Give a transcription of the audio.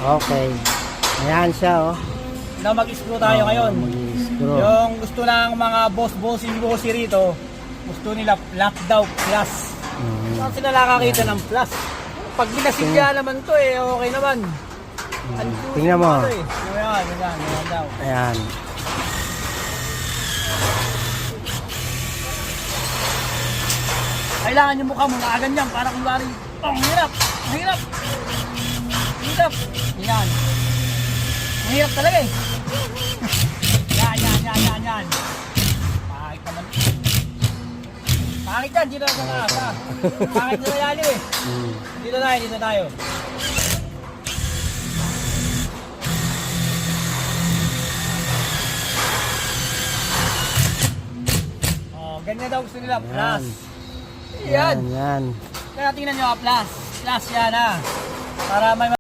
Okay. Ayan siya, oh. Na mag-screw tayo ngayon. Mag-screw. Yung gusto ng mga bossy rito, gusto nila flat daw, plus. Saan sila nakakita ng plus? Pag binasigya naman to okay naman. Tingnan mo. Ayan daw. Ayan. Kailangan yung mukha mo nakaganyan para kung gari, ang hirap. Yan. Ang hirap talaga eh. Yan. Pangit naman. Pangit yan, dito na sa kaasa. Pangit na lalim eh. Dito tayo. Ganyan daw gusto nila, plus. Yan. Yan. Kaya tingnan nyo, plus. Plus yan ha. Para may